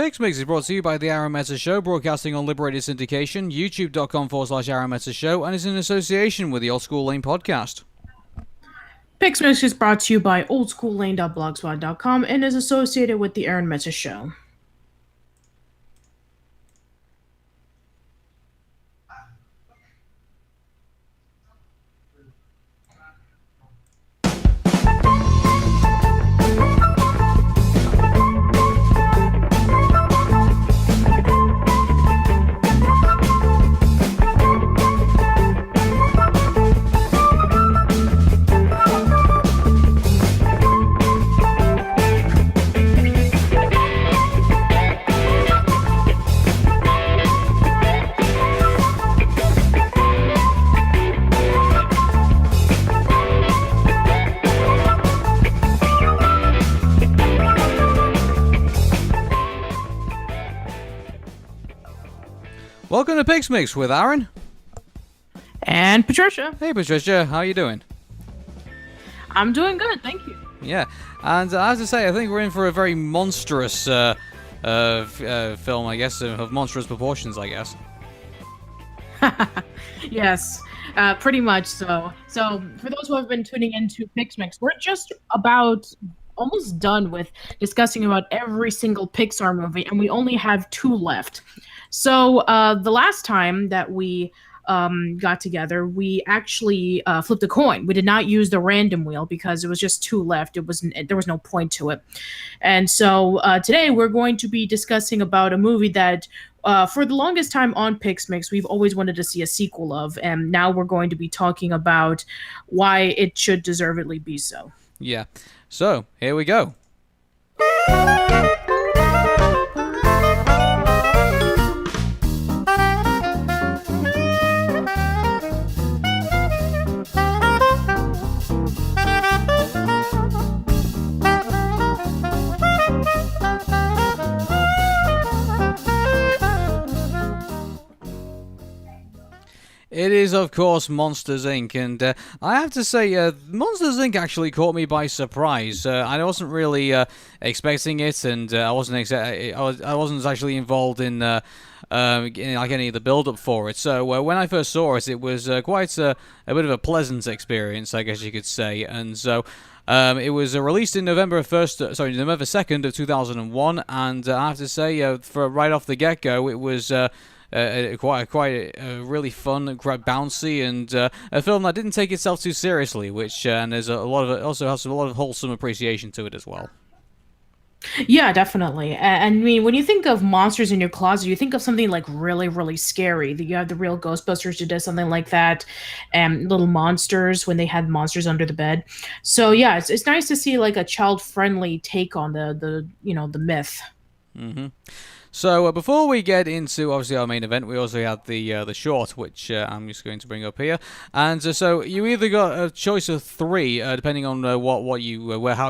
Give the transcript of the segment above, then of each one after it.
PixMix is brought to you by the Arun Meta Show, broadcasting on Liberated Syndication, youtube.com/Arun Meta Show, and is in association with the Old School Lane podcast. PixMix is brought to you by oldschoollane.blogspot.com and is associated with the Arun Meta Show. Welcome to PixMix with Arun. And Patricia. Hey Patricia, how you doing? I'm doing good, thank you. Yeah, and I have to say, I think we're in for a very monstrous film, I guess, of monstrous proportions, I guess. Yes, pretty much so. So, for those who have been tuning into PixMix, we're just about almost done with discussing about every single Pixar movie, and we only have 2 left. So the last time that we got together, we actually flipped a coin. We did not use the random wheel because it was just 2 left. There was no point to it. And so today we're going to be discussing about a movie that for the longest time on PixMix, we've always wanted to see a sequel of. And now we're going to be talking about why it should deservedly be so. Yeah, so here we go. It is, of course, Monsters, Inc., and I have to say, Monsters, Inc. actually caught me by surprise. I wasn't really expecting it, and I wasn't actually involved in like any of the build-up for it. So when I first saw it, it was quite a bit of a pleasant experience, I guess you could say. And so it was released in November 2nd of 2001, and I have to say, for right off the get-go, it was quite really fun, quite bouncy, and a film that didn't take itself too seriously, which and there's a lot of it also has a lot of wholesome appreciation to it as well. Yeah, definitely. And I mean, when you think of monsters in your closet, you think of something like really, really scary. You have the real Ghostbusters who did something like that, and Little Monsters when they had monsters under the bed. So yeah, it's nice to see like a child-friendly take on the myth. Mm-hmm. So before we get into obviously our main event, we also had the short, which I'm just going to bring up here. And so you either got a choice of 3, depending on how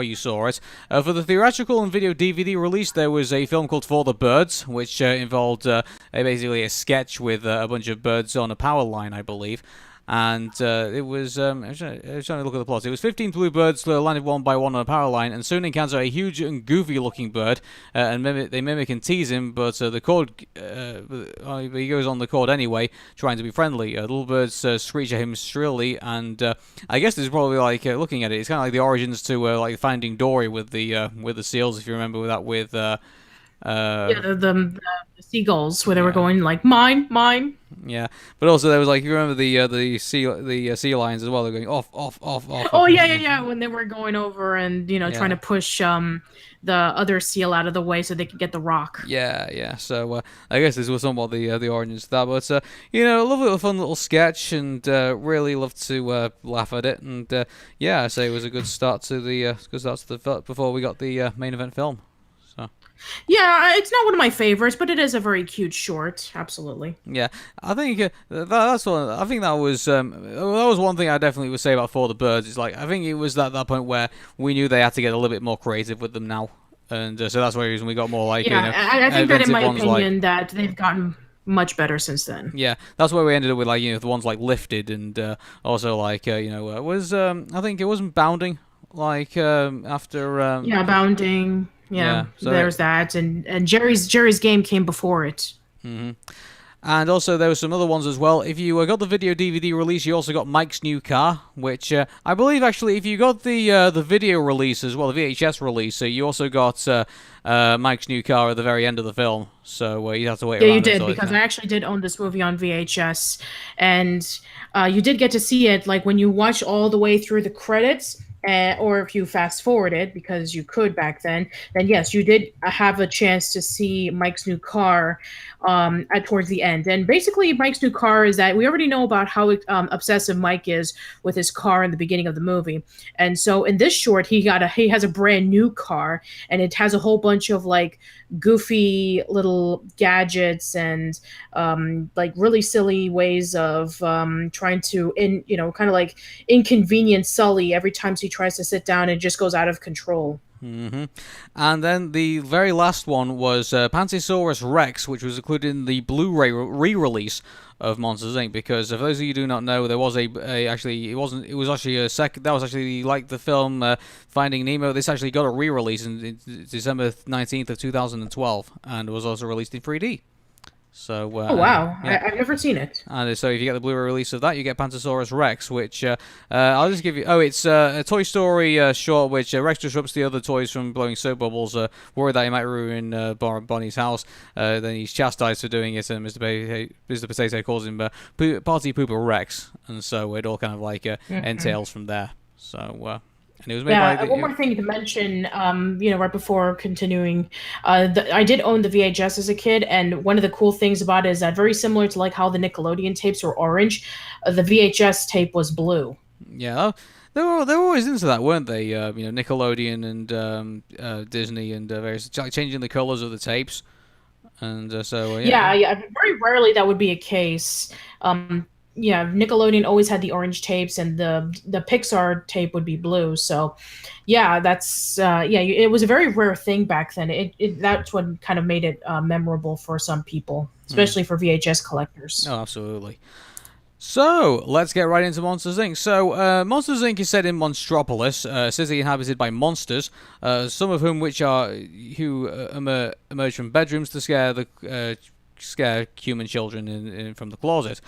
you saw it. For the theatrical and video DVD release, there was a film called For the Birds, which involved basically a sketch with a bunch of birds on a power line, I believe. And it was, I was trying to look at the plot. It was 15 blue birds landed one by one on a power line, and soon encounter a huge and goofy-looking bird, and they mimic and tease him, but the cord, he goes on the cord anyway, trying to be friendly. Little birds screech at him shrilly, and I guess this is probably like, looking at it, it's kind of like the origins to like Finding Dory with the seals, if you remember that with... the seagulls where they were going like mine. Yeah, but also there was like, you remember the sea lions as well. They're going off. Oh yeah. When they were going over and trying to push the other seal out of the way so they could get the rock. Yeah. So I guess this was somewhat the origins to that. But a lovely little fun little sketch, and really loved to laugh at it. And I say it was a good start to the before we got the main event film. So. Yeah, it's not one of my favorites, but it is a very cute short. Absolutely. Yeah, I think that's one. I think that was one thing I definitely would say about For the Birds. It's like, I think it was that point where we knew they had to get a little bit more creative with them now, and so that's why reason we got more like I think that in my opinion that they've gotten much better since then. Yeah, that's where we ended up with like the ones like Lifted, and also like was I think it wasn't Bounding like after Bounding. Yeah, Yeah. So there's that, and Jerry's game came before it. and also there were some other ones as well. If you got the video DVD release, you also got Mike's new car, which I believe actually, if you got the video release as well, the VHS release, you also got Mike's new car at the very end of the film. So you have to wait Yeah, you around did until because I actually did own this movie on VHS, and you did get to see it like when you watch all the way through the credits. Or if you fast forward it because you could back then yes, you did have a chance to see Mike's new car at towards the end. And basically, Mike's new car is that we already know about how obsessive Mike is with his car in the beginning of the movie, and so in this short, he has a brand new car, and it has a whole bunch of like goofy little gadgets and like really silly ways of trying to kind of like inconvenience Sully every time he tries to sit down. It just goes out of control. And then the very last one was Pantosaurus Rex, which was included in the Blu-ray re-release of Monsters Inc. Because for those of you who do not know, there was actually it was actually a second, that was actually like the film Finding Nemo. This actually got a re-release in December 19th of 2012, and was also released in 3D. So Oh wow, yeah. I've never seen it. And so if you get the Blu-ray release of that, you get Pantosaurus Rex, which I'll just give you. Oh, it's a Toy Story short, which Rex disrupts the other toys from blowing soap bubbles, worried that he might ruin Bonnie's house. Then he's chastised for doing it, and Mr. Potato calls him Party Pooper Rex, and so it all kind of like entails from there. So. And it was made by one more thing to mention, right before continuing, I did own the VHS as a kid, and one of the cool things about it is that very similar to like how the Nickelodeon tapes were orange, the VHS tape was blue. Yeah, they were always into that, weren't they? Nickelodeon and Disney and various changing the colors of the tapes, and Yeah. Very rarely that would be a case. Yeah, Nickelodeon always had the orange tapes, and the Pixar tape would be blue. So, yeah, that's it was a very rare thing back then. That's what kind of made it memorable for some people, especially for VHS collectors. Oh, absolutely. So, let's get right into Monsters, Inc. So, Monsters, Inc. is set in Monstropolis, a city inhabited by monsters, some of whom emerge from bedrooms to scare human children from the closet.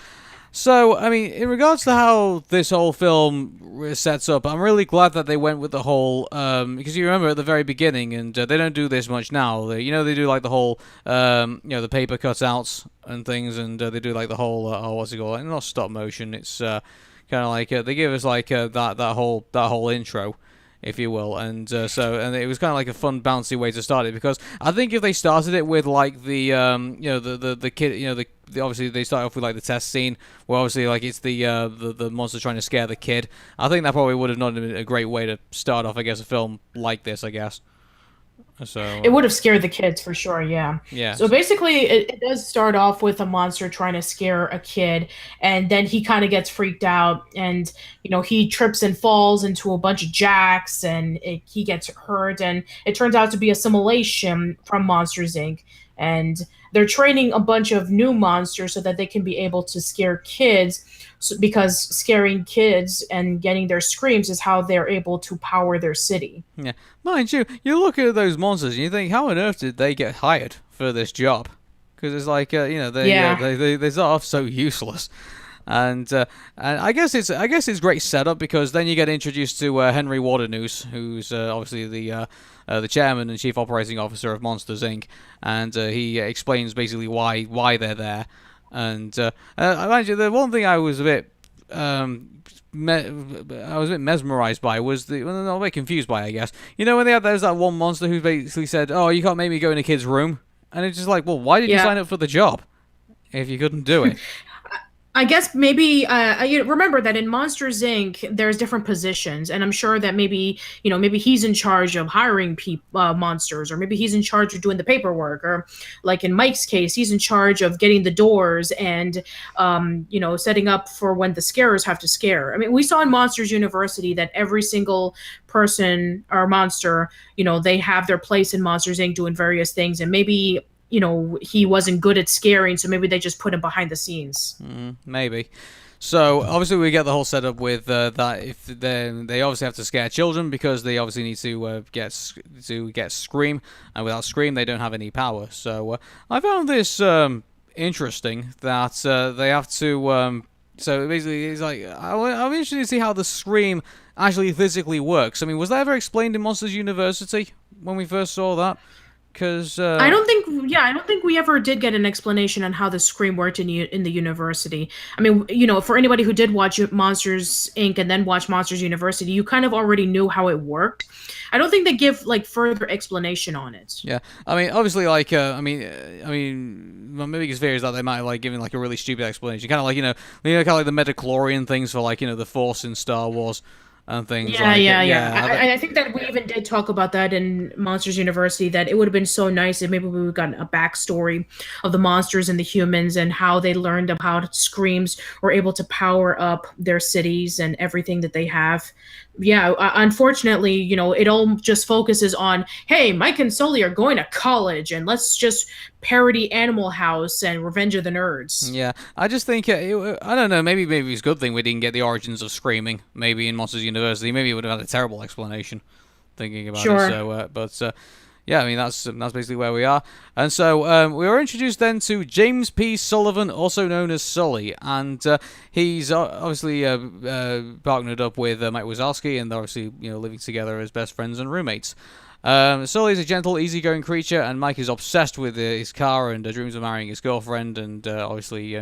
So, I mean, in regards to how this whole film sets up, I'm really glad that they went with the whole, because you remember at the very beginning, and they don't do this much now, they do like the whole, the paper cutouts and things, and they do like the whole, what's it called, like, not stop motion, it's kind of like, they give us like that whole intro, if you will, and it was kind of like a fun, bouncy way to start it, because I think if they started it with like the kid, obviously they start off with like the test scene where obviously like it's the monster trying to scare the kid. I think that probably would have not been a great way to start off, I guess, a film like this, I guess. So it would have scared the kids for sure, yeah. Yeah. So basically, it does start off with a monster trying to scare a kid, and then he kind of gets freaked out, and he trips and falls into a bunch of jacks, and he gets hurt, and it turns out to be a simulation from Monsters Inc. And they're training a bunch of new monsters so that they can be able to scare kids, because scaring kids and getting their screams is how they're able to power their city. Yeah, mind you, you look at those monsters and you think, how on earth did they get hired for this job? Because it's like, they start off so useless. And I guess it's great setup, because then you get introduced to Henry Waternoose, who's obviously the chairman and chief operating officer of Monsters Inc. And he explains basically why they're there. And imagine the one thing I was a bit mesmerized by was a bit confused by, I guess. When there's that one monster who basically said, "Oh, you can't make me go in a kid's room," and it's just like, well, why did you sign up for the job if you couldn't do it? I guess maybe remember that in Monsters Inc. there's different positions, and I'm sure that maybe he's in charge of hiring monsters, or maybe he's in charge of doing the paperwork, or like in Mike's case, he's in charge of getting the doors and setting up for when the scarers have to scare. I mean, we saw in Monsters University that every single person or monster, they have their place in Monsters Inc. doing various things, and maybe he wasn't good at scaring, so maybe they just put him behind the scenes. Maybe. So obviously we get the whole setup with that if they obviously have to scare children because they obviously need to get Scream, and without Scream they don't have any power. So I found this interesting that they have to. So basically, it's like I'm interested to see how the Scream actually physically works. I mean, was that ever explained in Monsters University when we first saw that? Because I don't think we ever did get an explanation on how the Scream worked in the university. I mean, for anybody who did watch Monsters Inc. and then watch Monsters University, you kind of already knew how it worked. I don't think they give like further explanation on it. Yeah, I mean, obviously, like, my biggest fear is that they might have like given like a really stupid explanation, kind of like kind of like the midichlorian things for like the Force in Star Wars. And things yeah. I think that we even did talk about that in Monsters University, that it would have been so nice if maybe we would have gotten a backstory of the monsters and the humans and how they learned of how Screams were able to power up their cities and everything that they have. Yeah, unfortunately, it all just focuses on, hey, Mike and Sully are going to college and let's just parody Animal House and Revenge of the Nerds. Yeah, I just think, I don't know, maybe it's a good thing we didn't get the origins of Screaming, maybe in Monsters University. Maybe it would have had a terrible explanation, thinking about it. So, yeah, I mean, that's basically where we are. And so we were introduced then to James P. Sullivan, also known as Sully, and he's obviously partnered up with Mike Wazowski, and they're obviously living together as best friends and roommates. Sully is a gentle, easygoing creature, and Mike is obsessed with his car and dreams of marrying his girlfriend, and obviously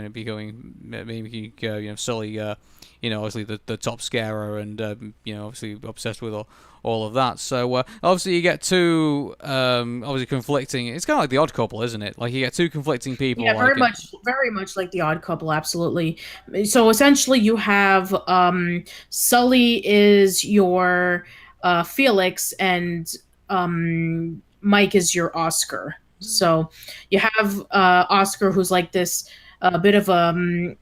making Sully, obviously the top scarer, and obviously obsessed with all of that. So obviously you get two obviously conflicting. It's kind of like the Odd Couple, isn't it? Like you get two conflicting people. Yeah, very much like the Odd Couple, absolutely. So essentially, you have Sully is your Felix, and Mike is your Oscar. So you have Oscar, who's like this bit of kind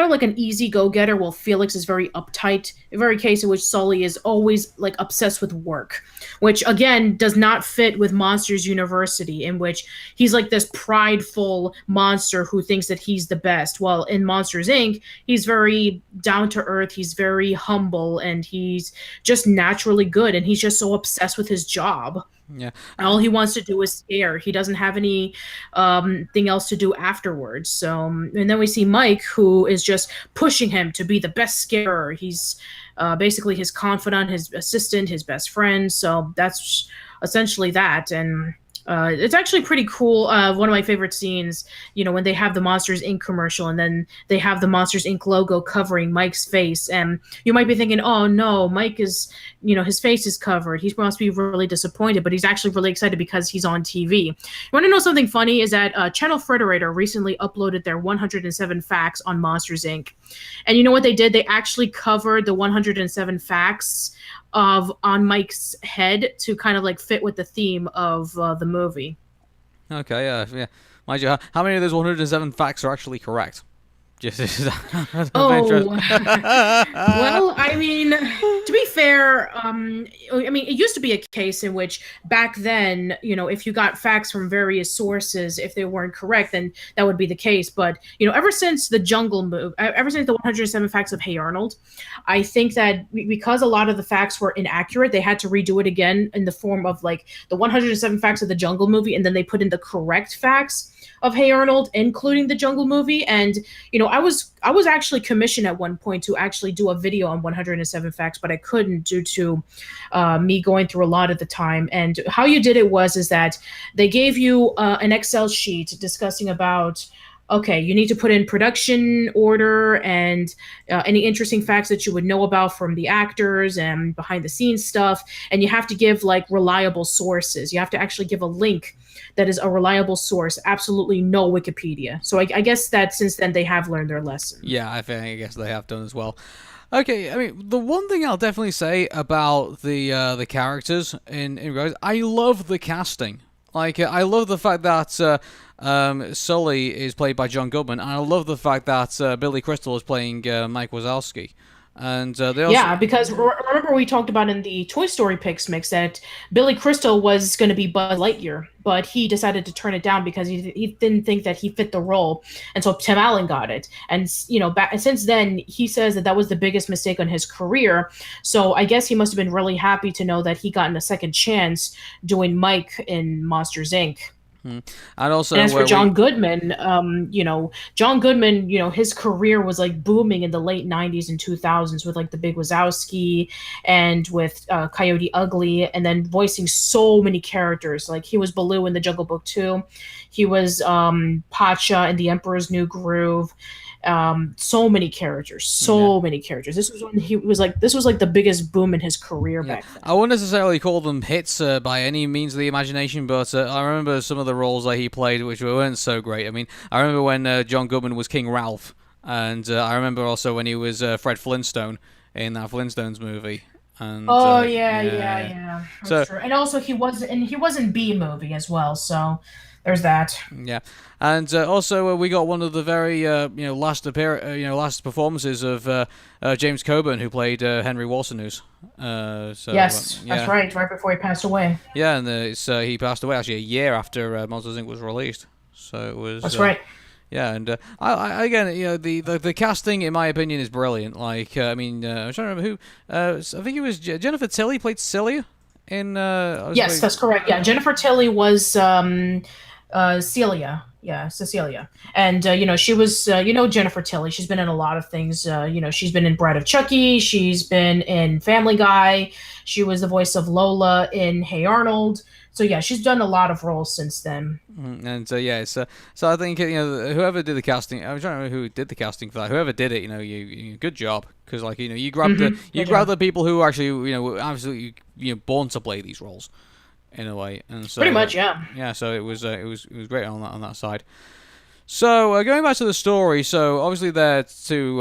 of like an easy go-getter, while Felix is very uptight, a very case in which Sully is always like obsessed with work, which again does not fit with Monsters University, in which he's like this prideful monster who thinks that he's the best. While in Monsters Inc., he's very down to earth, he's very humble, and he's just naturally good, and he's just so obsessed with his job. Yeah. All he wants to do is scare. He doesn't have any thing else to do afterwards. So, and then we see Mike, who is just pushing him to be the best scarer. He's basically his confidant, his assistant, his best friend. So that's essentially that. And it's actually pretty cool. One of my favorite scenes, when they have the Monsters Inc. commercial, and then they have the Monsters Inc. logo covering Mike's face. And you might be thinking, oh no, Mike is, his face is covered. He must be really disappointed, but he's actually really excited because he's on TV. You want to know something funny? Is that Channel Frederator recently uploaded their 107 facts on Monsters Inc. And you know what they did? They actually covered the 107 facts on Mike's head to kind of like fit with the theme of the movie. Okay, yeah. Mind you, how many of those 107 facts are actually correct? Well, I mean, to be fair, it used to be a case in which back then, if you got facts from various sources, if they weren't correct, then that would be the case. But, ever since the Jungle movie, ever since the 107 Facts of Hey Arnold, I think that because a lot of the facts were inaccurate, they had to redo it again in the form of like the 107 Facts of the Jungle movie, and then they put in the correct facts of Hey Arnold, including the Jungle movie. And I was actually commissioned at one point to actually do a video on 107 facts, but I couldn't due to me going through a lot at the time. And how you did it is that they gave you an Excel sheet discussing about, okay, you need to put in production order and any interesting facts that you would know about from the actors and behind the scenes stuff. And you have to give like reliable sources. You have to actually give a link that is a reliable source, absolutely no Wikipedia. So I guess that since then they have learned their lesson. Yeah, I guess they have done as well. Okay, I mean, the one thing I'll definitely say about the characters in Rose, I love the casting. Like, I love the fact that Sully is played by John Goodman, and I love the fact that Billy Crystal is playing Mike Wazowski. And they also Yeah, because remember we talked about in the Toy Story PixMix that Billy Crystal was going to be Buzz Lightyear, but he decided to turn it down because he didn't think that he fit the role, and so Tim Allen got it. And back since then, he says that that was the biggest mistake on his career. So I guess he must have been really happy to know that he gotten a second chance doing Mike in Monsters Inc. and also And as for John Goodman, John Goodman, his career was like booming in the late '90s and 2000s with like The Big Wazowski and with Coyote Ugly, and then voicing so many characters. Like he was Baloo in The Jungle Book 2, he was Pacha in The Emperor's New Groove. So many characters, many characters. This was when this was like the biggest boom in his career back then. I wouldn't necessarily call them hits by any means of the imagination, but I remember some of the roles that he played which weren't so great. I mean, I remember when John Goodman was King Ralph, and I remember also when he was Fred Flintstone in that Flintstones movie. And, yeah. That's true. And also he was in B movie as well, so there's that. Yeah, and also we got one of the very last performances of James Coburn, who played Henry Walsonus. Yes, that's right before he passed away. Yeah, and he passed away actually a year after Monsters Inc. was released. So it was. That's right. Yeah, and I again, the casting, in my opinion, is brilliant. Like, I'm trying to remember who. I think it was Jennifer Tilly played Celia in. Yes, that's correct. Yeah, Jennifer Tilly was Celia. Yeah, Cecilia. And, she was, Jennifer Tilly. She's been in a lot of things. She's been in Bride of Chucky. She's been in Family Guy. She was the voice of Lola in Hey Arnold. So, yeah, she's done a lot of roles since then. And, so I think, whoever did the casting, I'm trying to remember who did the casting for that. Whoever did it, you good job. Because, like, you grabbed the people who actually, were absolutely, born to play these roles. In a way, and so pretty much, yeah. Yeah, so it was great on that side. So going back to the story, so obviously they're two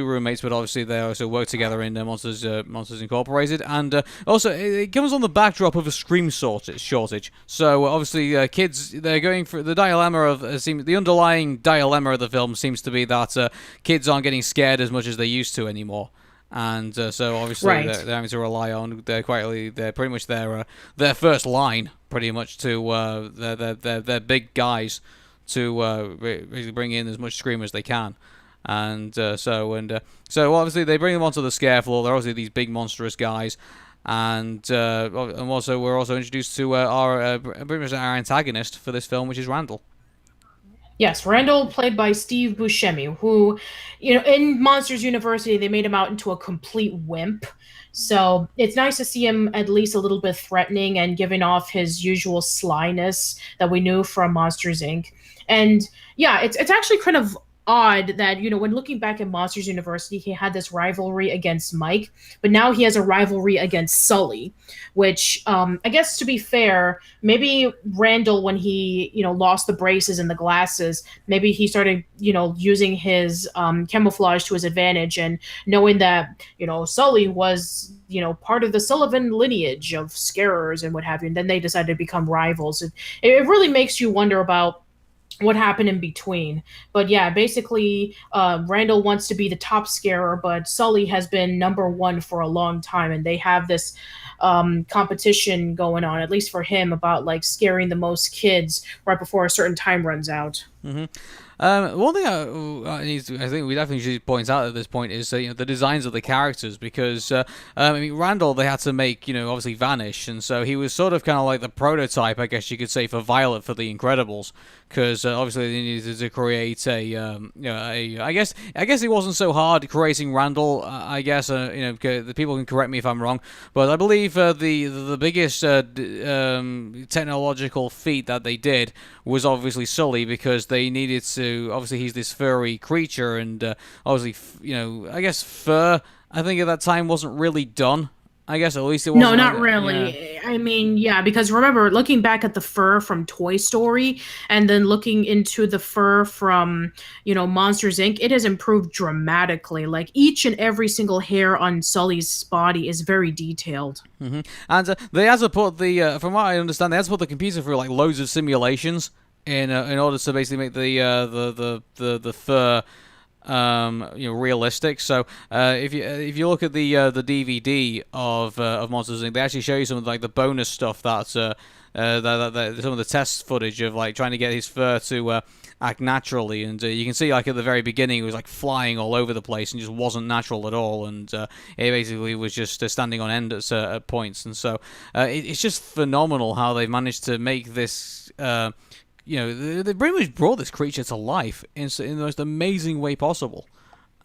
roommates, but obviously they also work together in Monsters Incorporated, and also it comes on the backdrop of a scream shortage. So obviously kids, they're going for the dilemma of the underlying dilemma of the film seems to be that kids aren't getting scared as much as they used to anymore. And so obviously they're having to rely on they're pretty much their first line pretty much to their big guys to really bring in as much scream as they can, and so obviously they bring them onto the scare floor. They're obviously these big monstrous guys, and also we're also introduced to our pretty much our antagonist for this film, which is Randall. Yes, Randall, played by Steve Buscemi, who, in Monsters University, they made him out into a complete wimp. So it's nice to see him at least a little bit threatening and giving off his usual slyness that we knew from Monsters Inc. And yeah, it's actually kind of odd that, when looking back at Monsters University, he had this rivalry against Mike, but now he has a rivalry against Sully, which I guess, to be fair, maybe Randall, when he lost the braces and the glasses, maybe he started using his camouflage to his advantage, and knowing that Sully was part of the Sullivan lineage of scarers and what have you, and then they decided to become rivals. It really makes you wonder about what happened in between. But yeah, basically Randall wants to be the top scarer, but Sully has been number one for a long time, and they have this competition going on, at least for him, about like scaring the most kids right before a certain time runs out. Mm-hmm. One thing I think we definitely should point out at this point is the designs of the characters, because Randall, they had to make obviously vanish, and so he was sort of kind of like the prototype, I guess you could say, for Violet for the Incredibles, because obviously they needed to create I guess it wasn't so hard creating Randall. I guess the people can correct me if I'm wrong, but I believe the biggest technological feat that they did was obviously Sully, because they needed to. Obviously, he's this furry creature, and obviously, I guess fur, I think at that time wasn't really done. I guess at least it wasn't. No, not really. Yeah. I mean, yeah, because remember, looking back at the fur from Toy Story, and then looking into the fur from, Monsters Inc., it has improved dramatically. Like, each and every single hair on Sully's body is very detailed. Mm-hmm. And they had to put from what I understand, they had to put the computer through like loads of simulations in order to basically make the fur realistic. So if you look at the DVD of Monsters Inc., they actually show you some of like the bonus stuff that's some of the test footage of like trying to get his fur to act naturally, and you can see like at the very beginning it was like flying all over the place and just wasn't natural at all, and it basically was just standing on end at points, and so it's just phenomenal how they've managed to make this. They pretty much brought this creature to life in the most amazing way possible.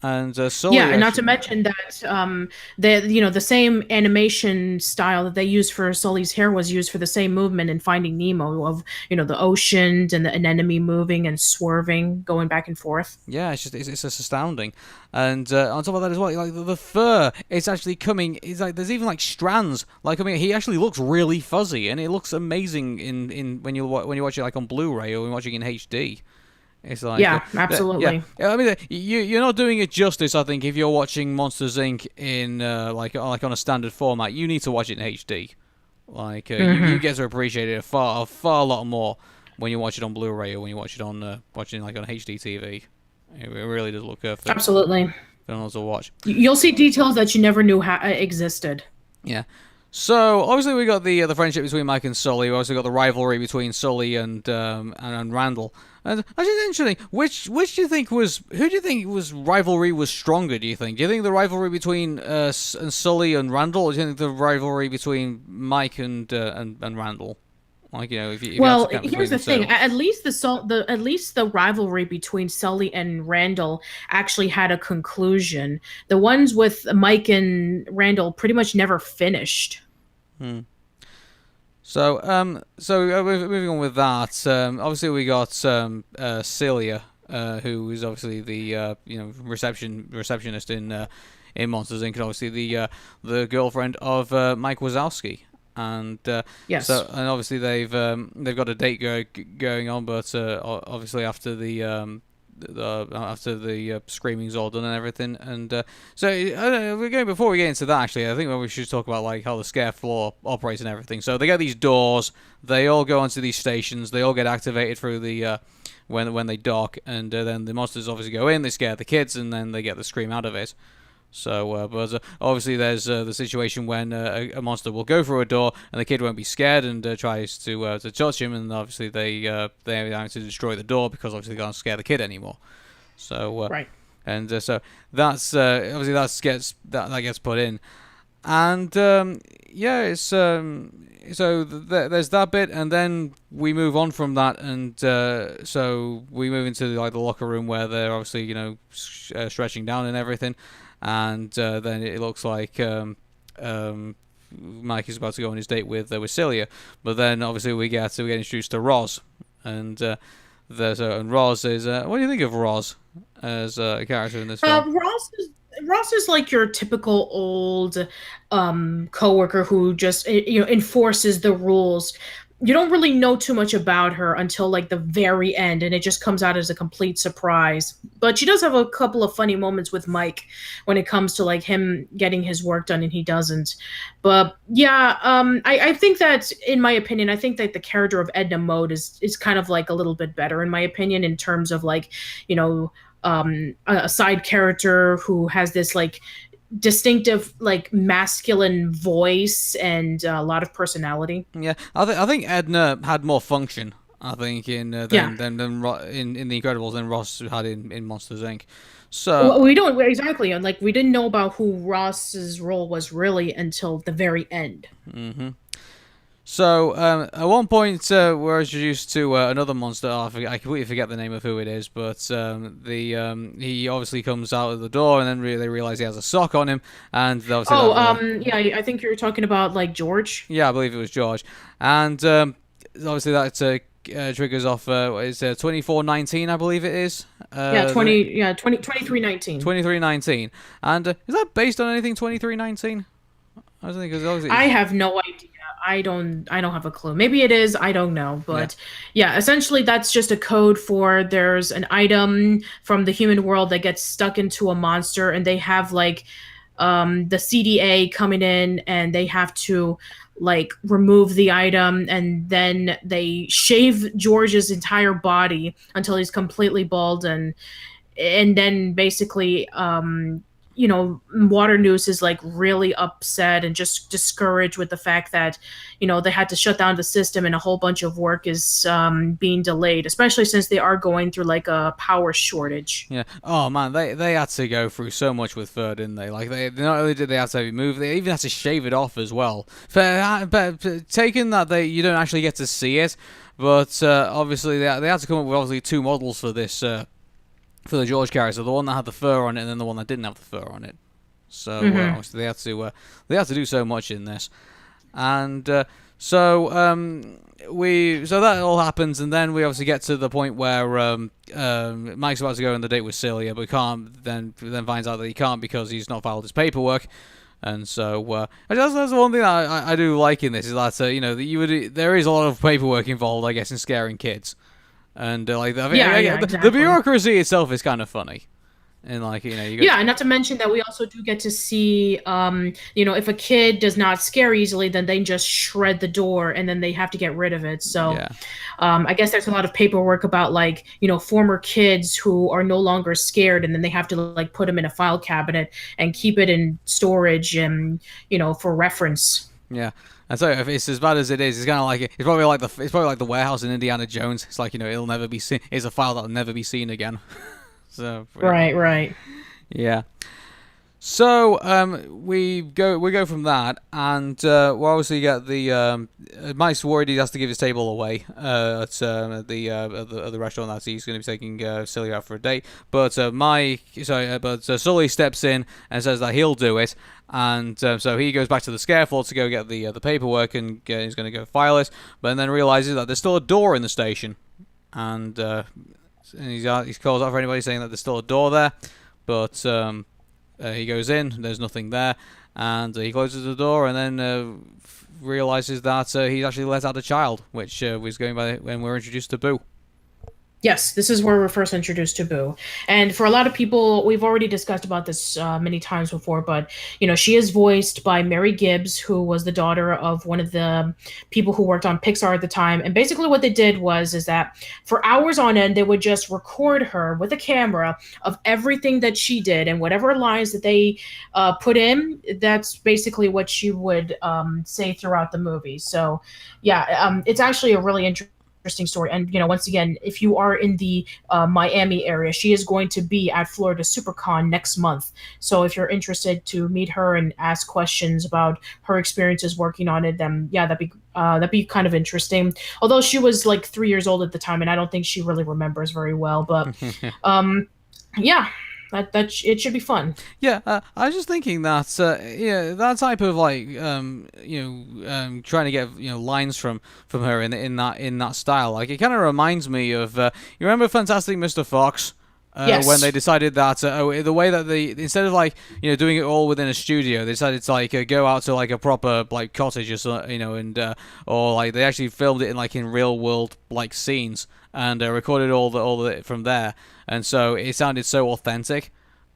And Sully Yeah, and not to mention that the same animation style that they used for Sully's hair was used for the same movement in Finding Nemo of the oceans and the anemone moving and swerving, going back and forth. yeah, it's just astounding. And on top of that as well, like the fur, it's actually coming. It's like there's even like strands. Like I mean, he actually looks really fuzzy, and it looks amazing in when you watch it like on Blu-ray or when you're watching in HD. It's like absolutely. Yeah, I mean, you're not doing it justice. I think if you're watching Monsters Inc. in like on a standard format, you need to watch it in HD. Like you get to appreciate it a far lot more when you watch it on Blu-ray or when you watch it on watching like on HD TV. It really does look Absolutely. phenomenal to watch. You'll see details that you never knew existed. Yeah. So obviously we got the friendship between Mike and Sully. We also got the rivalry between Sully and Randall. And actually, it's interesting. Which do you think was who do you think rivalry was stronger? Do you think? Do you think the rivalry between and Sully and Randall, or do you think the rivalry between Mike and Randall? Like if you Well, have to count here's the between thing. At least the rivalry between Sully and Randall actually had a conclusion. The ones with Mike and Randall pretty much never finished. So moving on with that. Obviously we got Celia, who is obviously the receptionist in Monsters Inc. And obviously the girlfriend of Mike Wazowski. And Yes. So and obviously they've got a date going on, but obviously after the screaming's all done and everything, and so before we get into that, actually, I think we should talk about like how the scare floor operates and everything. So they get these doors, they all go onto these stations, they all get activated through the when they dock, and then the monsters obviously go in, they scare the kids, and then they get the scream out of it. So, but obviously there's the situation when a monster will go through a door and the kid won't be scared and tries to touch him, and obviously they have to destroy the door because obviously they can't scare the kid anymore. So Right. And so that's obviously that gets put in, and it's so there's that bit, and then we move on from that, and so we move into like the locker room where they're obviously stretching down and everything. And then it looks like Mike is about to go on his date with Celia, but then obviously we get introduced to Roz, and and Roz is what do you think of Roz as a character in this film? Ross is like your typical old coworker who just enforces the rules. You don't really know too much about her until like the very end, and it just comes out as a complete surprise. But she does have a couple of funny moments with Mike when it comes to like him getting his work done and he doesn't. But yeah, I think that in my opinion, I think that the character of Edna Mode is kind of like a little bit better in my opinion in terms of like a side character who has this like distinctive like masculine voice and a lot of personality. Yeah, I think Edna had more function. I think in in The Incredibles than Ross had in Monsters Inc. So Well, we don't exactly, and like we didn't know about who Ross's role was really until the very end. So at one point we're introduced to another monster. I completely forget the name of who it is, but he obviously comes out of the door, and then they realize he has a sock on him, and obviously I think you're talking about like George. Yeah, I believe it was George, and obviously that triggers off. It's 2419, I believe it is. 2319. 2319, and is that based on anything 2319? I was thinking because I have no idea. I don't have a clue. Maybe it is. I don't know. But yeah, essentially that's just a code for there's an item from the human world that gets stuck into a monster, and they have like the CDA coming in, and they have to like remove the item, and then they shave George's entire body until he's completely bald, and and then basically Water News is like really upset and just discouraged with the fact that they had to shut down the system and a whole bunch of work is being delayed, especially since they are going through like a power shortage. Yeah. Oh man, they had to go through so much with fur, didn't they? Like they not only did they have to have it moved, they even had to shave it off as well. But taking that you don't actually get to see it, but obviously they had to come up with obviously two models for this. For the George character, the one that had the fur on it, and then the one that didn't have the fur on it. So obviously they had to do so much in this, and so that all happens, and then we obviously get to the point where Mike's about to go on the date with Celia, but can't. Then finds out that he can't because he's not filed his paperwork. And so that's the one thing that I do like in this is that there is a lot of paperwork involved, I guess, in scaring kids. And exactly. The bureaucracy itself is kind of funny, and and not to mention that we also do get to see, if a kid does not scare easily, then they just shred the door, and then they have to get rid of it. So, I guess there's a lot of paperwork about former kids who are no longer scared, and then they have to put them in a file cabinet and keep it in storage, and for reference. Yeah. And so if it's as bad as it is, it's kind of like it's probably like the warehouse in Indiana Jones. It's like it'll never be seen. It's a file that'll never be seen again. So right. Yeah. So we go from that, and we obviously get the Mike's worried he has to give his table away at the restaurant that he's going to be taking Celia out for a date. But Sully steps in and says that he'll do it, and so he goes back to the scare floor to go get the paperwork, and he's going to go file it, but then realizes that there's still a door in the station, and he calls out for anybody saying that there's still a door there, but he goes in, there's nothing there, and he closes the door, and then realizes that he's actually let out a child, which was going by when we're introduced to Boo. Yes, this is where we're first introduced to Boo. And for a lot of people, we've already discussed about this many times before, but, she is voiced by Mary Gibbs, who was the daughter of one of the people who worked on Pixar at the time. And basically what they did is that for hours on end, they would just record her with a camera of everything that she did, and whatever lines that they put in, that's basically what she would say throughout the movie. So, it's actually a really interesting story. And once again, if you are in the Miami area, she is going to be at Florida SuperCon next month. So if you're interested to meet her and ask questions about her experiences working on it, then that'd be kind of interesting. Although she was like 3 years old at the time, and I don't think she really remembers very well. But it should be fun. Yeah, I was just thinking that that type of trying to get lines from her in that style, like it kind of reminds me of you remember Fantastic Mr. Fox? Yes. When they decided that the way that they instead of doing it all within a studio, they decided to go out to a proper cottage or so, and or they actually filmed it in real world scenes and recorded all the from there, and so it sounded so authentic.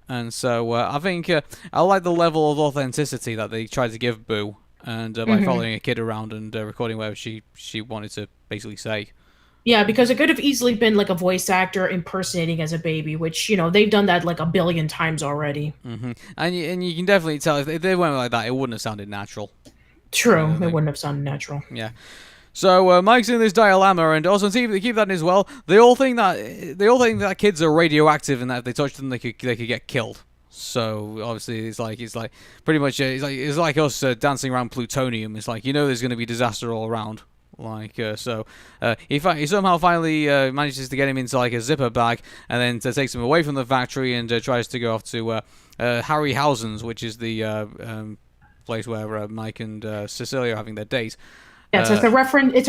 And so I think I like the level of authenticity that they tried to give Boo, and by following a kid around and recording whatever she wanted to basically say. Yeah, because it could have easily been a voice actor impersonating as a baby, which they've done that a billion times already. Mm-hmm. And you can definitely tell if they went like that, it wouldn't have sounded natural. True, it wouldn't have sounded natural. Yeah. So Mike's in this dilemma, and also to keep that in as well, they all think that kids are radioactive, and that if they touch them, they could get killed. So obviously it's like pretty much it's like us dancing around plutonium. It's there's going to be disaster all around. He somehow finally manages to get him into a zipper bag, and then takes him away from the factory and tries to go off to Harryhausen's, which is the place where Mike and Cecilia are having their date. Yes, it's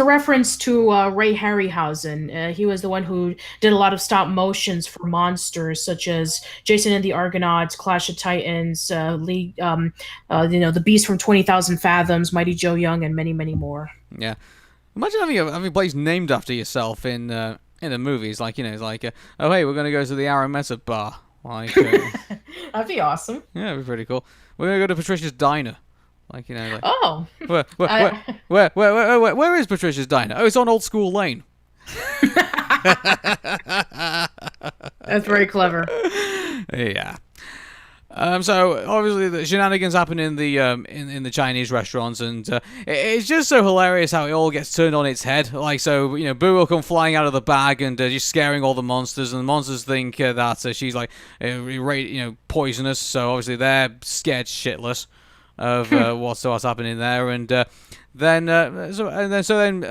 a reference to Ray Harryhausen. He was the one who did a lot of stop motions for monsters such as Jason and the Argonauts, Clash of Titans, the Beast from 20,000 Fathoms, Mighty Joe Young, and many, many more. Yeah, imagine having a place named after yourself in a movie. It's oh hey, we're gonna go to the Arameta bar. That'd be awesome. Yeah, it'd be pretty cool. We're gonna go to Patricia's Diner. Oh. Where is Patricia's Diner? Oh, it's on Old School Lane. That's very clever. Yeah. So obviously the shenanigans happen in the in the Chinese restaurants, and it's just so hilarious how it all gets turned on its head. Like, so Boo will come flying out of the bag and just scaring all the monsters, and the monsters think that she's like poisonous. So obviously they're scared shitless of what's happening there, and then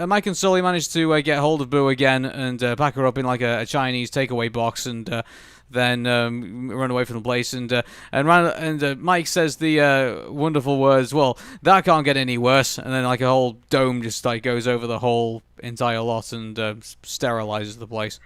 Mike and Sully manage to get hold of Boo again and pack her up in like a Chinese takeaway box, and then run away from the place, and Mike says the wonderful words, "Well, that can't get any worse," and then like a whole dome just like goes over the whole entire lot and sterilizes the place.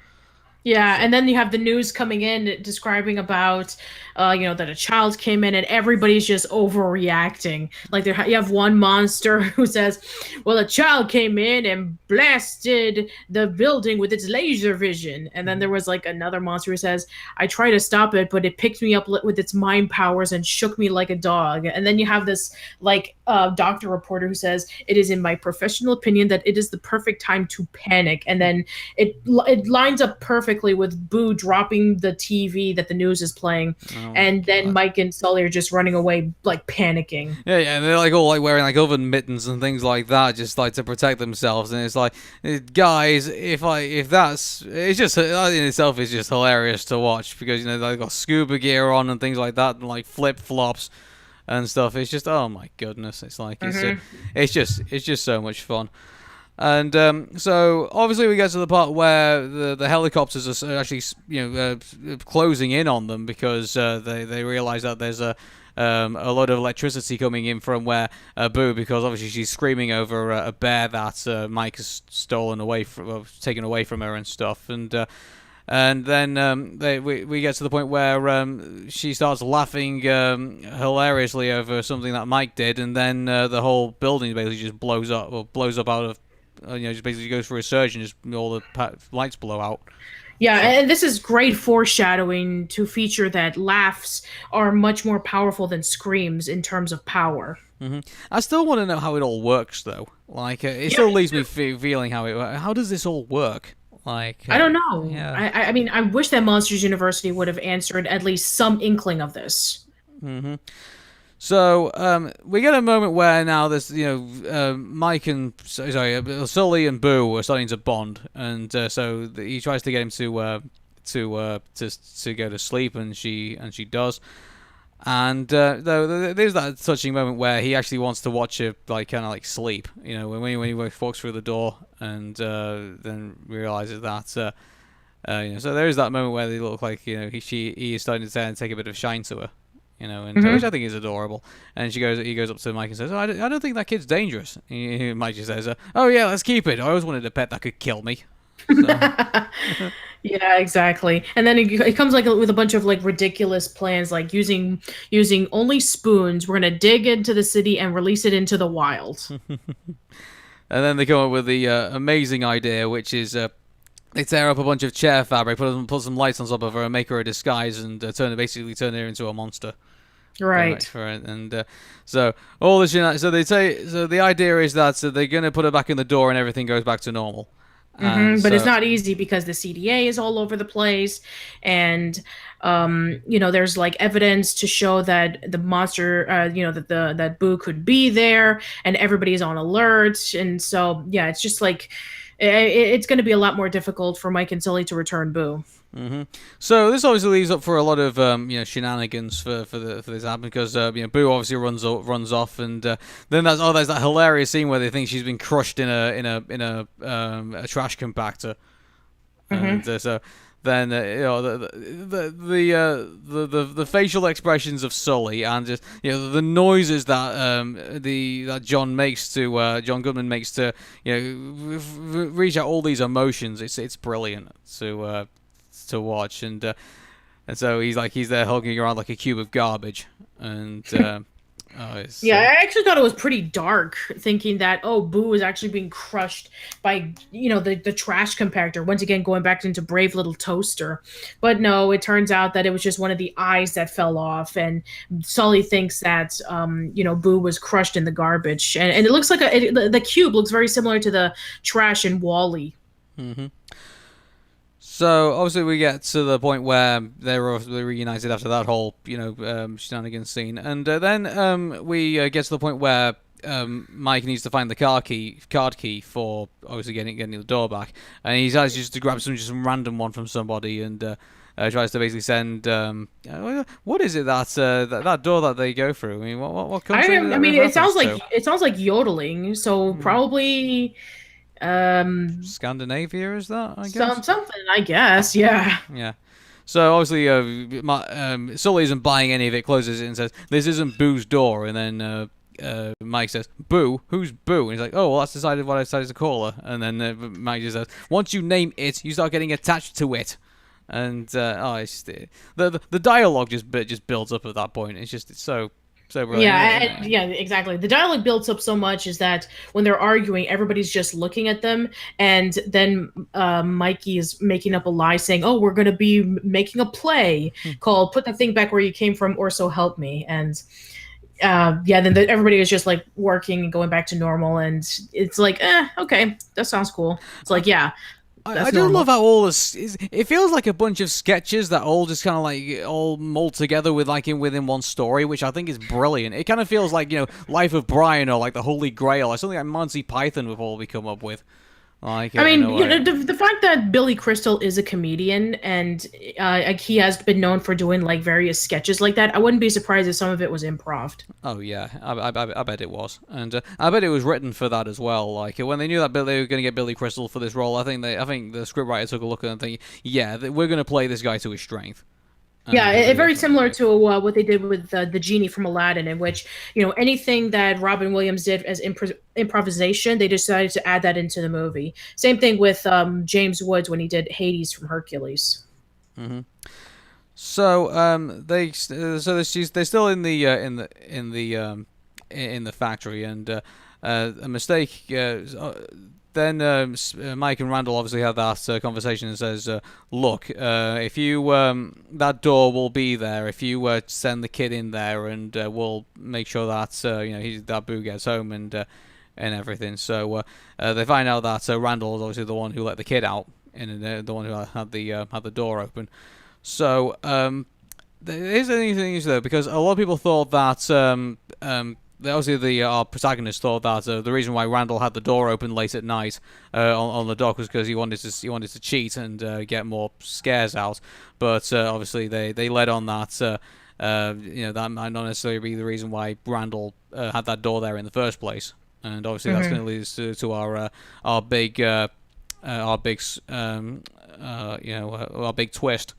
Yeah, and then you have the news coming in describing about, that a child came in and everybody's just overreacting. Like you have one monster who says, "Well, a child came in and blasted the building with its laser vision," and then there was like another monster who says, "I tried to stop it, but it picked me up with its mind powers and shook me like a dog." And then you have this like doctor reporter who says, "It is in my professional opinion that it is the perfect time to panic," and then it lines up perfectly with Boo dropping the TV that the news is playing, and then Mike and Sully are just running away, like panicking. Yeah, and they're like all like wearing like oven mittens and things like that, just like to protect themselves. And it's like, guys, if that's, it's just that in itself is just hilarious to watch, because they've got scuba gear on and things like that, and like flip flops and stuff. It's just, oh my goodness, it's like it's just so much fun. And so obviously we get to the part where the helicopters are actually closing in on them, because they realize that there's a lot of electricity coming in from where Boo, because obviously she's screaming over a bear that Mike has taken away from her and stuff, and then we get to the point where she starts laughing hilariously over something that Mike did, and then the whole building basically just blows up out of. Just basically goes for a surge and just all the lights blow out. Yeah, and this is great foreshadowing to feature that laughs are much more powerful than screams in terms of power. Mm-hmm. I still want to know how it all works, though. Like, it still leaves me feeling how does this all work? Like, I don't know. Yeah. I mean, I wish that Monsters University would have answered at least some inkling of this. Mm-hmm. So we get a moment where now there's Mike and Sully and Boo are starting to bond, and so he tries to get him to go to sleep, and she does, and there's that touching moment where he actually wants to watch her kind of sleep, when he walks through the door, and then realizes that. So there is that moment where they look like he is starting to take a bit of shine to her. Which I think is adorable. And he goes up to Mike and says, "Oh, I don't think that kid's dangerous." Mike just says, "Oh yeah, let's keep it. I always wanted a pet that could kill me." So. Yeah, exactly. And then it comes with a bunch of ridiculous plans, like using only spoons. We're gonna dig into the city and release it into the wild. And then they come up with the amazing idea, which is. They tear up a bunch of chair fabric, put some lights on top of her, and make her a disguise, and turn her into a monster. Right. And so all the the idea is that they're gonna put her back in the door, and everything goes back to normal. But it's not easy because the CDA is all over the place, and there's evidence to show that the monster, that Boo could be there, and everybody's on alert, and so yeah, it's just it's going to be a lot more difficult for Mike and Sully to return Boo. Mm-hmm. So this obviously leaves up for a lot of shenanigans for this happen, because Boo obviously runs off, and then there's that hilarious scene where they think she's been crushed in a trash compactor, and so then the facial expressions of Sully, and just the noises that that John Goodman makes to reach out all these emotions. It's brilliant to watch, and so he's there hugging around like a cube of garbage, and I actually thought it was pretty dark, thinking that Boo is actually being crushed by the trash compactor, once again going back into Brave Little Toaster. But no, it turns out that it was just one of the eyes that fell off, and Sully thinks that Boo was crushed in the garbage, and it looks like the cube looks very similar to the trash in WALL-E. Mm-hmm. So obviously we get to the point where they're reunited after that whole shenanigans scene, and then we get to the point where Mike needs to find the card key for obviously getting the door back, and he decides just to grab some random one from somebody and tries to basically send what is it that door that they go through? I mean, what country? I mean, it sounds like yodeling, so probably Scandinavia, is that? I guess something. I guess, yeah. Yeah. So obviously, Sully isn't buying any of it. Closes it and says, "This isn't Boo's door." And then Mike says, "Boo? Who's Boo?" And he's like, "Oh, well, that's decided what I decided to call her." And then Mike just says, "Once you name it, you start getting attached to it." And it's just, the dialogue just builds up at that point. It's so brilliant. Yeah, exactly. The dialogue builds up so much is that when they're arguing, everybody's just looking at them, and then Mikey is making up a lie saying, "Oh, we're going to be making a play called Put That Thing Back Where You Came From, or So Help Me." And then everybody is just like working and going back to normal, and it's like, okay, that sounds cool. It's like, yeah. I do love how all this it feels like a bunch of sketches that all just kind of like all mold together within one story, which I think is brilliant. It kind of feels like, Life of Brian or like the Holy Grail or something like Monty Python would all we come up with. Like, I mean, the fact that Billy Crystal is a comedian and he has been known for doing like various sketches like that, I wouldn't be surprised if some of it was improv. Oh yeah, I bet it was, and I bet it was written for that as well. Like when they knew that they were going to get Billy Crystal for this role, I think the scriptwriter took a look at it and think, yeah, we're going to play this guy to his strength. Yeah, very similar to what they did with the genie from Aladdin, in which anything that Robin Williams did as improvisation, they decided to add that into the movie. Same thing with James Woods when he did Hades from Hercules. Mm-hmm. So they're still in the factory, and a mistake. Then Mike and Randall obviously have that conversation and says, "Look, if you that door will be there if you send the kid in there, and we'll make sure that that Boo gets home and everything." So they find out that Randall is obviously the one who let the kid out, and the one who had the door open. So here's the thing though, because a lot of people thought that. Obviously, our protagonist thought that the reason why Randall had the door open late at night on the dock was because he wanted to cheat and get more scares out. But obviously, they led on that that might not necessarily be the reason why Randall had that door there in the first place. And obviously, that's going to lead us to our big twist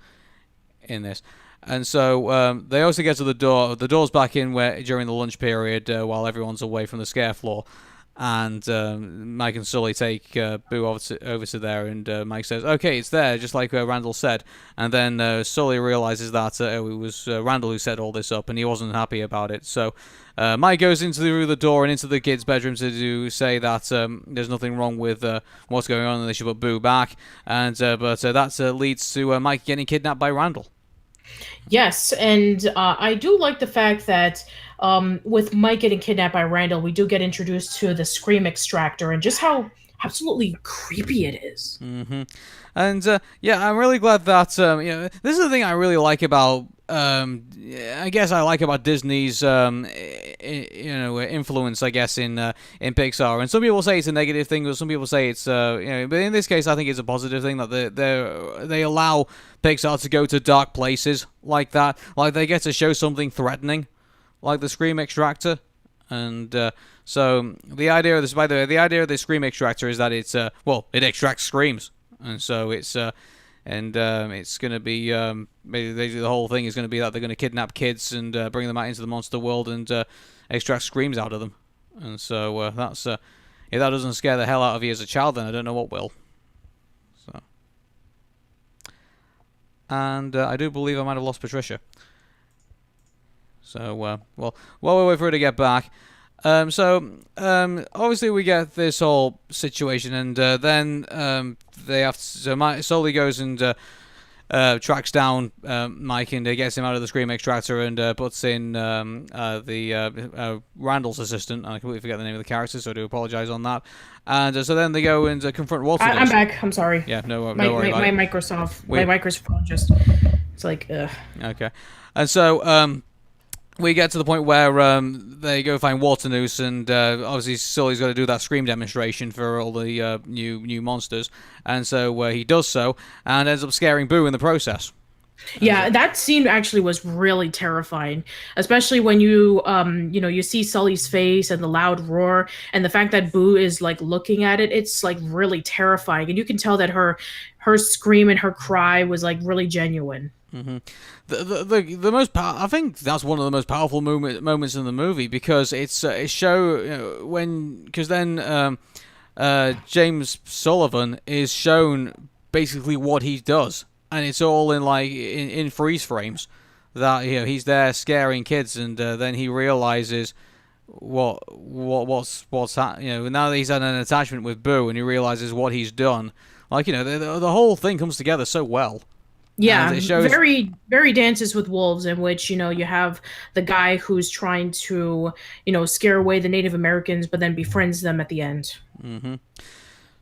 in this. And so they also get to the door. The door's back in during the lunch period while everyone's away from the scare floor. And Mike and Sully take Boo over to there, and Mike says, "Okay, it's there, just like Randall said." And then Sully realizes that it was Randall who set all this up, and he wasn't happy about it. So Mike goes through the door and into the kids' bedroom to say that there's nothing wrong with what's going on, and they should put Boo back. And but that leads to Mike getting kidnapped by Randall. Yes, and I do like the fact that with Mike getting kidnapped by Randall, we do get introduced to the Scream Extractor and just how absolutely creepy it is. Mm-hmm. And I'm really glad that this is the thing I really like about I guess I like about Disney's influence, I guess, in Pixar. And some people say it's a negative thing, but some people say it's but in this case I think it's a positive thing that they allow Pixar to go to dark places like that. Like they get to show something threatening, like the Scream Extractor. And so the idea of this, by the way, the idea of the Scream Extractor is that it's it extracts screams, and so it's it's going to be basically the whole thing is going to be that they're going to kidnap kids and bring them out into the monster world and extract screams out of them. And so that's if that doesn't scare the hell out of you as a child, then I don't know what will. So, and I do believe I might have lost Patricia. So while we wait for her to get back. Obviously we get this whole situation, and then they have to. So Sully goes and tracks down Mike and gets him out of the scream extractor and puts in Randall's assistant. I completely forget the name of the character, so I do apologize on that. And so then they go and confront Walter. I'm back. I'm sorry. Yeah, no worry my about it. My microphone just, it's like, ugh. Okay. And so we get to the point where they go find Waternoose, and obviously Sully's got to do that scream demonstration for all the new monsters, and so he does so, and ends up scaring Boo in the process. Yeah, that scene actually was really terrifying, especially when you you see Sully's face and the loud roar, and the fact that Boo is like looking at it. It's like really terrifying, and you can tell that her scream and her cry was like really genuine. Mm-hmm. I think that's one of the most powerful moments in the movie, because it's because then James Sullivan is shown basically what he does, and it's all in freeze frames that he's there scaring kids, and then he realizes what's happening. Now that he's had an attachment with Boo, and he realizes what he's done. The whole thing comes together so well. Yeah, very, very Dances with Wolves, in which, you have the guy who's trying to, scare away the Native Americans, but then befriends them at the end. Mm-hmm.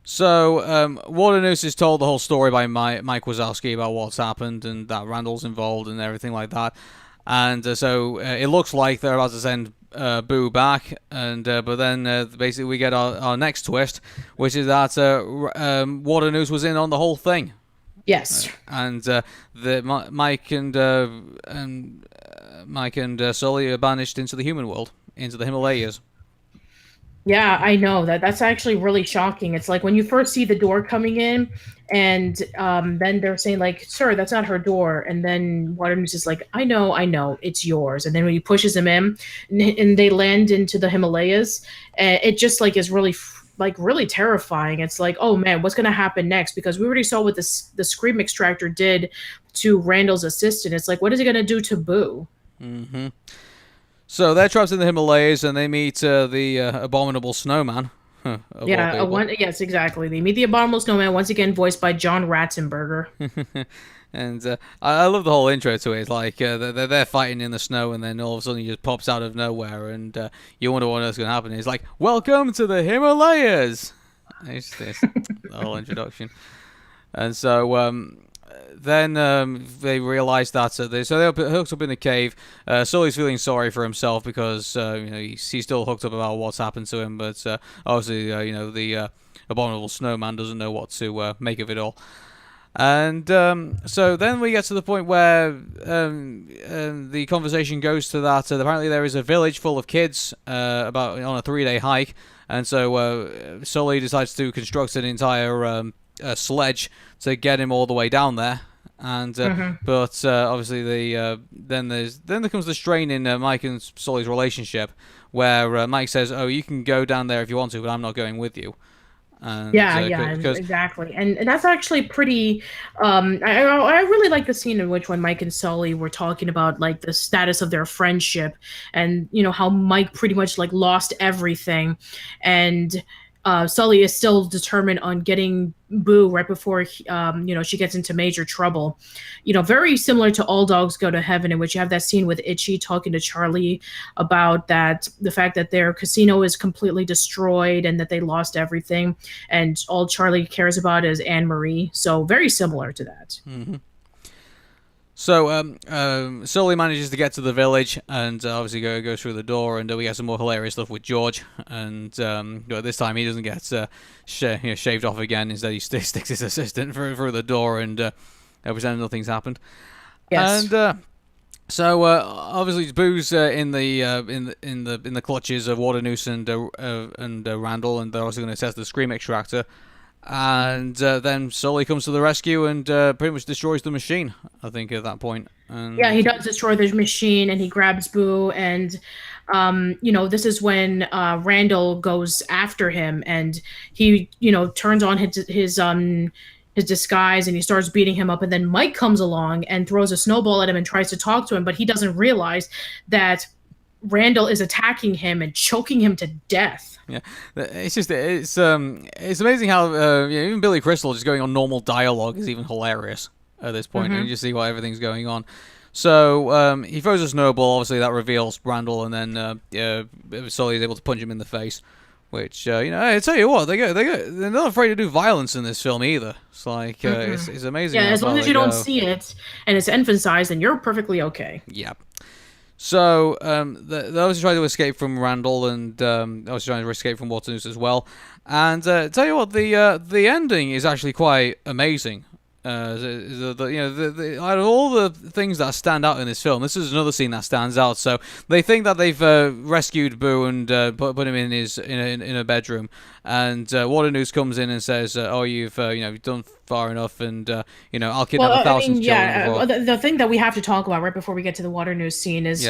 So, Waternoose is told the whole story by Mike Wazowski about what's happened, and that Randall's involved and everything like that. And so it looks like they're about to send Boo back, and but then basically we get our next twist, which is that Waternoose was in on the whole thing. Yes. And Mike and Sully are banished into the human world, into the Himalayas. Yeah, I know that's actually really shocking. It's like when you first see the door coming in, and then they're saying like, "Sir, that's not her door," and then Waternoose is like, "I know, it's yours." And then when he pushes him in, and they land into the Himalayas, it just like is really really terrifying. It's like, oh man, what's gonna happen next? Because we already saw what the scream extractor did to Randall's assistant. It's like, what is it gonna do to Boo? Mm-hmm. So they're trapped in the Himalayas, and they meet the abominable snowman. Yes, exactly. They meet the abominable snowman, once again voiced by John Ratzenberger. And I love the whole intro to it. It's like they're fighting in the snow, and then all of a sudden he just pops out of nowhere, and you wonder what else is going to happen. It's like, welcome to the Himalayas! It's the whole introduction. And so then they realize that they're hooked up in the cave. Sully's feeling sorry for himself because he's still hooked up about what's happened to him, but obviously the abominable snowman doesn't know what to make of it all. And so then we get to the point where the conversation goes to that apparently there is a village full of kids about on a 3-day hike, and so Sully decides to construct an entire sledge to get him all the way down there. And but obviously then there comes the strain in Mike and Sully's relationship, where Mike says, "Oh, you can go down there if you want to, but I'm not going with you." And, exactly, and that's actually pretty. I really like the scene in which when Mike and Sully were talking about like the status of their friendship, and how Mike pretty much like lost everything, and Sully is still determined on getting Boo right before she gets into major trouble. Very similar to All Dogs Go to Heaven, in which you have that scene with Itchy talking to Charlie about the fact that their casino is completely destroyed and that they lost everything, and all Charlie cares about is Anne Marie. So very similar to that. Mm-hmm. So Sully manages to get to the village, and obviously goes through the door, and we get some more hilarious stuff with George. And this time he doesn't get shaved off again. Instead, he sticks his assistant through the door and pretend nothing's happened. Yes. And so obviously Boo's in the clutches of Waternoose and Randall, and they're also going to test the scream extractor. And then Sully comes to the rescue and pretty much destroys the machine, I think, at that point. And yeah, he does destroy the machine, and he grabs Boo, and this is when Randall goes after him, and he turns on his disguise, and he starts beating him up, and then Mike comes along and throws a snowball at him and tries to talk to him, but he doesn't realize that Randall is attacking him and choking him to death. Yeah, it's amazing how even Billy Crystal just going on normal dialogue is even hilarious. at this point, and you just see what everything's going on. So he throws a snowball. Obviously, that reveals Randall, and then Sully is able to punch him in the face. Which I tell you what, they're not afraid to do violence in this film either. It's like it's amazing. Yeah, as long as you don't see it and it's emphasized, then you're perfectly okay. Yeah. So they obviously try to escape from Randall, and obviously trying to escape from Waternoose as well. And tell you what, the ending is actually quite amazing. Out of all the things that stand out in this film, this is another scene that stands out. So they think that they've rescued Boo and put him in in a bedroom, and Waternoose comes in and says, "Oh, you've done far enough, and I'll kidnap 1,000 children." The thing that we have to talk about right before we get to the Waternoose scene is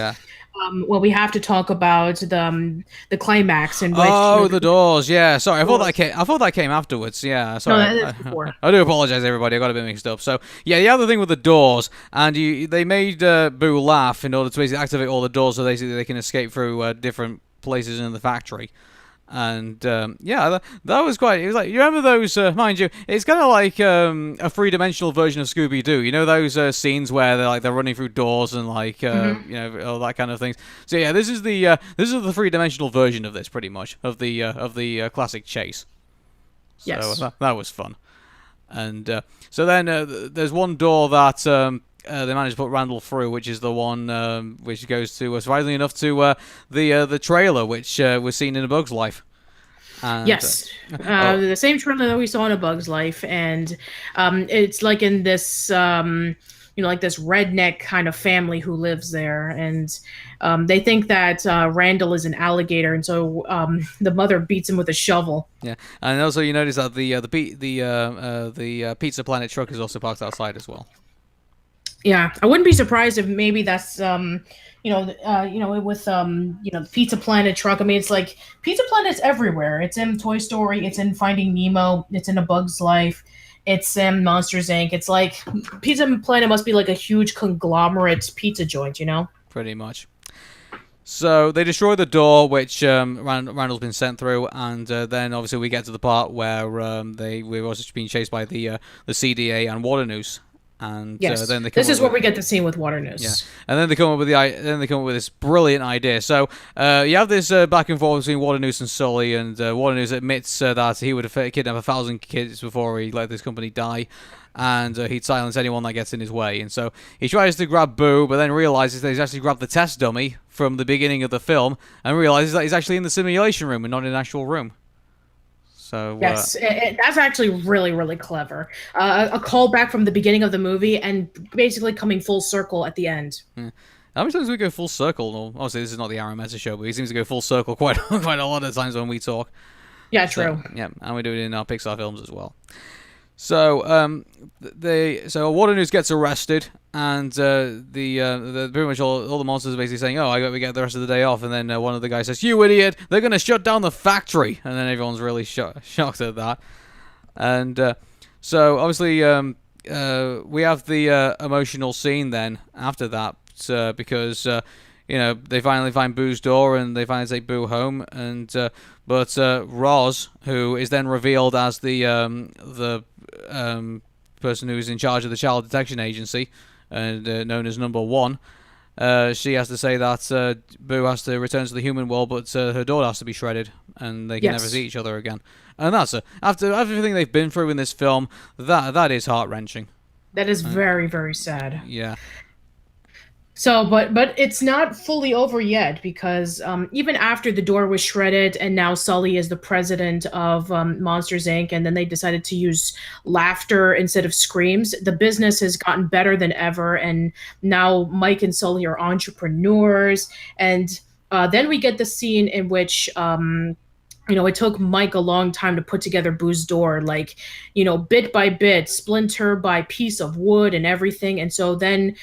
we have to talk about the climax in which the doors. Yeah, sorry, I thought that came afterwards. Yeah, sorry. No, that's before. I do apologize, everybody. I got a bit mixed up. So yeah, the other thing with the doors, and they made Boo laugh in order to basically activate all the doors so they can escape through different places in the factory. And that was quite. It was like, you remember those? Mind you, it's kind of like a three-dimensional version of Scooby-Doo. You know those scenes where they're running through doors and all that kind of things. So yeah, this is the three-dimensional version of this, pretty much, of the classic chase. Yes. So that was fun. And so then there's one door that they managed to put Randall through, which is the one which goes to, surprisingly enough, to the trailer, which was seen in A Bug's Life. And, yes, the same trailer that we saw in A Bug's Life, and it's like in this, like this redneck kind of family who lives there, and they think that Randall is an alligator, and so the mother beats him with a shovel. Yeah, and also you notice that the Pizza Planet truck is also parked outside as well. Yeah, I wouldn't be surprised if maybe that's with the Pizza Planet truck. I mean, it's like Pizza Planet's everywhere. It's in Toy Story. It's in Finding Nemo. It's in A Bug's Life. It's in Monsters Inc. It's like Pizza Planet must be like a huge conglomerate pizza joint, Pretty much. So they destroy the door, which Randall's been sent through, and then obviously we get to the part where we're also being chased by the CDA and Waternoose. And yes, then this is where we get the scene with Waternoose. Yeah, and then they come up with this brilliant idea. So you have this back and forth between Waternoose and Sully, and Waternoose admits that he would have kidnapped 1,000 kids before he let this company die, and he'd silence anyone that gets in his way. And so he tries to grab Boo, but then realizes that he's actually grabbed the test dummy from the beginning of the film, and realizes that he's actually in the simulation room and not in an actual room. So, yes, that's actually really, really clever. A callback from the beginning of the movie and basically coming full circle at the end. Yeah. How many times do we go full circle? Well, obviously, this is not the Arun Meta show, but he seems to go full circle quite a lot of times when we talk. Yeah, true. So, yeah, and we do it in our Pixar films as well. So, Waternoose gets arrested, and pretty much all the monsters are basically saying, "Oh, we get the rest of the day off." And then one of the guys says, "You idiot! They're going to shut down the factory!" And then everyone's really shocked at that. And so obviously we have the emotional scene then after that because they finally find Boo's door and they finally take Boo home, and but Roz, who is then revealed as the person who's in charge of the Child Detection Agency, and known as Number One, she has to say that Boo has to return to the human world, but her daughter has to be shredded, and they can never see each other again. And that's after everything they've been through in this film, that is heart-wrenching. That is very, very sad. Yeah. So, but it's not fully over yet, because even after the door was shredded and now Sully is the president of Monsters Inc., and then they decided to use laughter instead of screams, the business has gotten better than ever, and now Mike and Sully are entrepreneurs. And then we get the scene in which it took Mike a long time to put together Boo's door, bit by bit, splinter by piece of wood and everything. And so then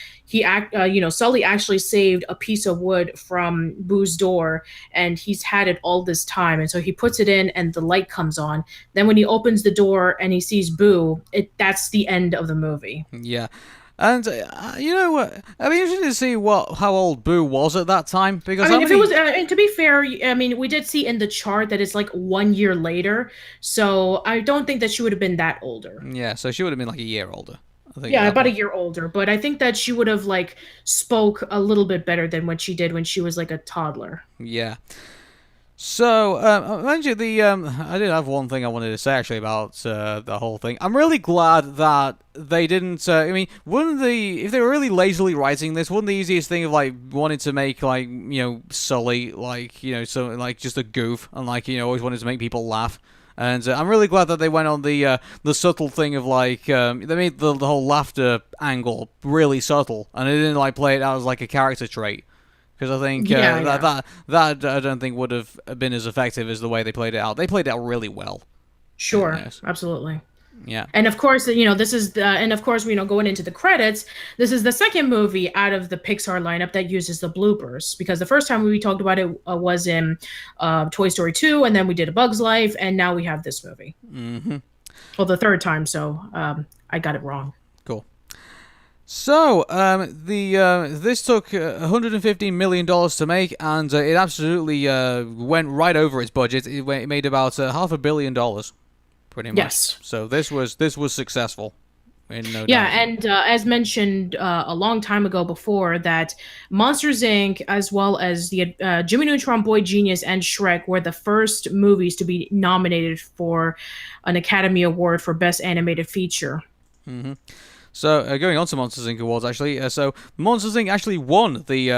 Sully actually saved a piece of wood from Boo's door, and he's had it all this time. And so he puts it in, and the light comes on. Then when he opens the door and he sees Boo, that's the end of the movie. Yeah. And you know what? I'd be interested to see how old Boo was at that time, because if it was, and to be fair, we did see in the chart that it's like 1 year later, so I don't think that she would have been that older. Yeah, so she would have been like a year older I think Yeah, at that about a point. year older, but I think that she would have like spoke a little bit better than what she did when she was like a toddler. Yeah. So, mind you, I did have one thing I wanted to say actually about the whole thing. I'm really glad that they didn't. I mean, wouldn't if they were really lazily writing this, wouldn't the easiest thing of like wanting to make like Sully like so like just a goof and like always wanted to make people laugh. And I'm really glad that they went on the subtle thing of like they made the whole laughter angle really subtle, and they didn't like play it out as like a character trait. Because I think Yeah, yeah. that I don't think would have been as effective as the way they played it out. They played it out really well in Sure, this. absolutely. Yeah. And of course, this is and of course, going into the credits, this is the second movie out of the Pixar lineup that uses the bloopers. Because the first time we talked about it was in Toy Story 2, and then we did A Bug's Life, and now we have this movie. Mm-hmm. Well, the third time, so I got it wrong. Cool. So, this took $115 million to make, and it absolutely went right over its budget. It made about $500 million, pretty much. Yes. So this was successful, in no Yeah, doubt. and as mentioned a long time ago before, that Monsters Inc., as well as the Jimmy Neutron, Boy Genius, and Shrek were the first movies to be nominated for an Academy Award for Best Animated Feature. Mm-hmm. So going on to Monsters Inc. awards, actually, so Monsters Inc. actually won the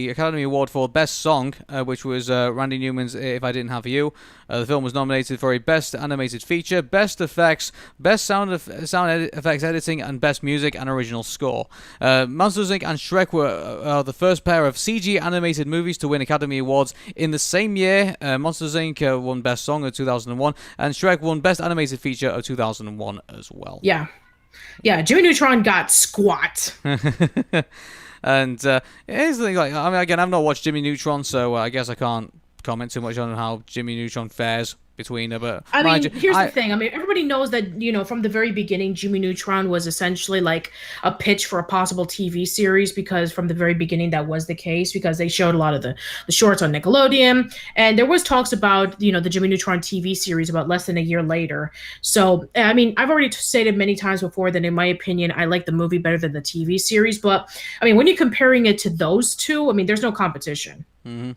Academy Award for Best Song, which was Randy Newman's "If I Didn't Have You." The film was nominated for a Best Animated Feature, Best Effects, Best Sound Effects Editing, and Best Music and Original Score. Monsters Inc. and Shrek were the first pair of CG animated movies to win Academy Awards in the same year. Monsters Inc. Won Best Song of 2001, and Shrek won Best Animated Feature of 2001 as well. Yeah. Yeah, Jimmy Neutron got squat. And here's the thing, like, I mean, again, I've not watched Jimmy Neutron, so I guess I can't comment too much on how Jimmy Neutron fares between but I mind mean, you, here's the thing. I mean, everybody knows that, from the very beginning, Jimmy Neutron was essentially like a pitch for a possible TV series, because from the very beginning that was the case, because they showed a lot of the shorts on Nickelodeon, and there was talks about, the Jimmy Neutron TV series about less than a year later. So, I mean, I've already stated many times before that in my opinion, I like the movie better than the TV series, but I mean, when you're comparing it to those two, I mean, there's no competition. Mm-hmm.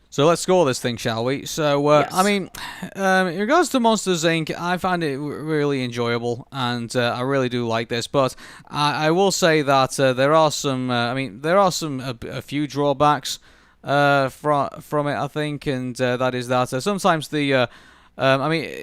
So let's score this thing, shall we? So, Yes. I mean, in regards to Monsters Inc., I find it really enjoyable, and I really do like this. But I will say that there are some, a few drawbacks from it, I think, and that is that sometimes in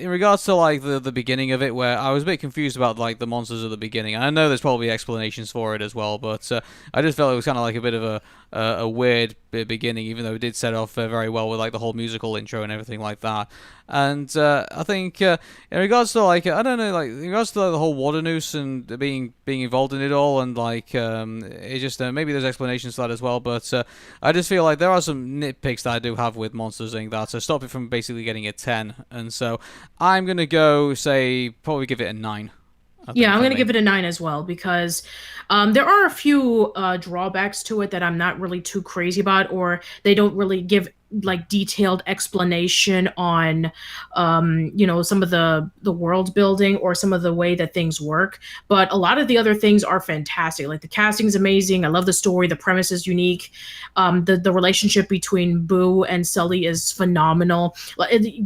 regards to like the beginning of it, where I was a bit confused about like the monsters at the beginning. I know there's probably explanations for it as well, but I just felt it was kind of like a bit of a weird beginning, even though it did set off very well with like the whole musical intro and everything like that. And I think in regards to like I don't know, like in regards to like, the whole water noose and being involved in it all, and like it just maybe there's explanations for that as well. But I just feel like there are some nitpicks that I do have with Monsters Inc. that stop it from basically getting a 10. And so I'm gonna go probably give it a 9. Yeah, I'm going to give it a 9 as well, because there are a few drawbacks to it that I'm not really too crazy about, or they don't really give like detailed explanation on some of the world building or some of the way that things work. But a lot of the other things are fantastic. Like the casting is amazing. I love the story. The premise is unique. The relationship between Boo and Sully is phenomenal.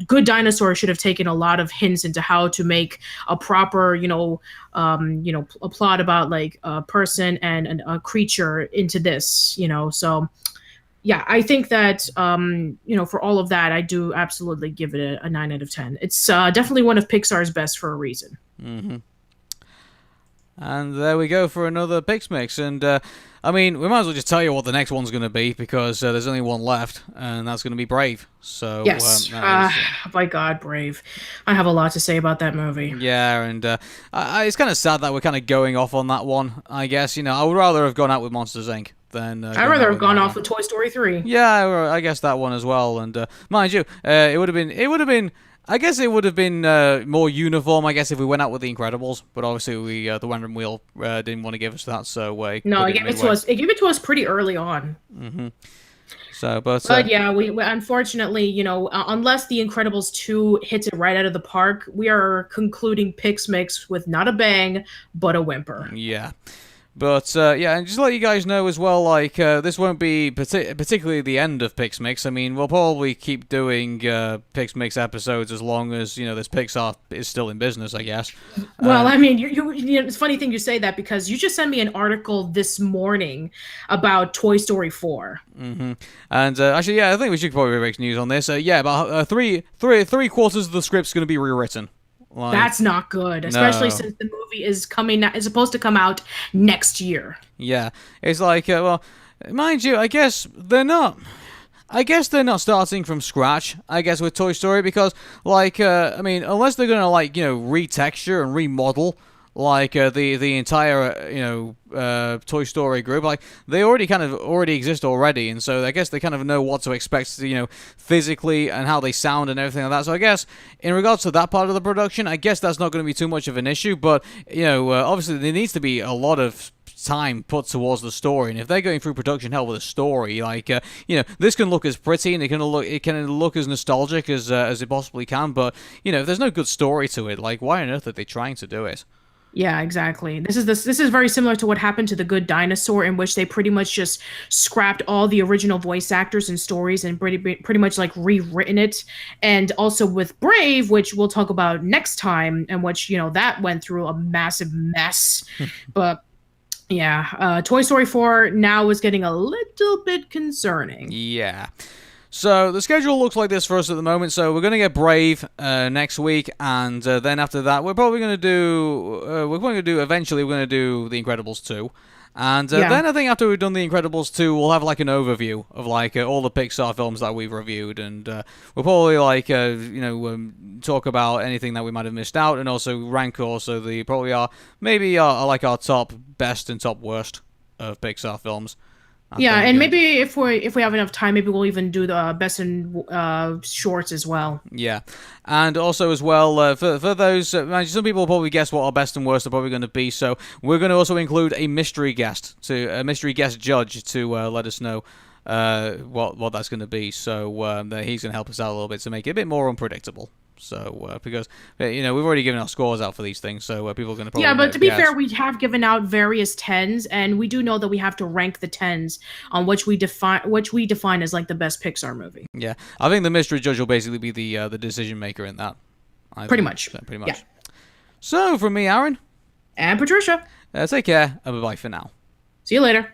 Good Dinosaur should have taken a lot of hints into how to make a proper a plot about like a person and a creature into this. So yeah, I think that, for all of that, I do absolutely give it a 9 out of 10. It's definitely one of Pixar's best for a reason. Mm-hmm. And there we go for another PixMix. And, I mean, we might as well just tell you what the next one's going to be, because there's only one left, and that's going to be Brave. So yes. My God, Brave. I have a lot to say about that movie. Yeah, and it's kind of sad that we're kind of going off on that one, I guess. I would rather have gone out with Monsters, Inc. than... I'd rather have gone off with Toy Story 3. Yeah, I guess that one as well. And mind you, it would have been... I guess it would have been more uniform, I guess, if we went out with The Incredibles. But obviously, the Wandering Wheel didn't want to give us that, so... No, it gave it to us pretty early on. Mm-hmm. So, but But yeah, we unfortunately, unless The Incredibles 2 hits it right out of the park, we are concluding PixMix with not a bang, but a whimper. yeah. But, yeah, and just to let you guys know as well, like, this won't be particularly the end of PixMix. I mean, we'll probably keep doing PixMix episodes as long as, this Pixar is still in business, I guess. Well, I mean, it's a funny thing you say that because you just sent me an article this morning about Toy Story 4. Mm-hmm. And, actually, yeah, I think we should probably make news on this. Yeah, about three quarters of the script's going to be rewritten. Like, That's not good, especially no. since the movie is supposed to come out next year. Yeah, it's like, well, mind you, I guess they're not starting from scratch, I guess, with Toy Story, because, like, I mean, unless they're gonna, like, retexture and remodel, like, the entire, Toy Story group, like, they already exist already, and so I guess they kind of know what to expect, physically and how they sound and everything like that. So I guess, in regards to that part of the production, I guess that's not going to be too much of an issue, but, obviously there needs to be a lot of time put towards the story, and if they're going through production hell with a story, like, this can look as pretty and it can look as nostalgic as it possibly can, but, if there's no good story to it, like, why on earth are they trying to do it? Yeah, exactly. This is very similar to what happened to The Good Dinosaur, in which they pretty much just scrapped all the original voice actors and stories and pretty much like rewritten it. And also with Brave, which we'll talk about next time, and which that went through a massive mess. But yeah, Toy Story 4 now is getting a little bit concerning. Yeah. So the schedule looks like this for us at the moment. So we're going to get Brave next week, and then after that, we're probably going to do. Eventually, we're going to do The Incredibles 2, and then I think after we've done The Incredibles 2, we'll have like an overview of like all the Pixar films that we've reviewed, and we'll probably like talk about anything that we might have missed out, and also rank also the probably our top best and top worst of Pixar films. Yeah, and maybe if we have enough time, maybe we'll even do the best in shorts as well. Yeah, and also as well for those, some people will probably guess what our best and worst are probably going to be. So we're going to also include a mystery guest judge to let us know what that's going to be. So he's going to help us out a little bit to make it a bit more unpredictable. So because we've already given our scores out for these things, so people are going to probably but to be fair, we have given out various tens, and we do know that we have to rank the tens on which we define as like the best Pixar movie. Yeah, I think the mystery judge will basically be the decision maker in that. Pretty much. Yeah. So from me, Aaron, and Patricia, take care and bye for now. See you later.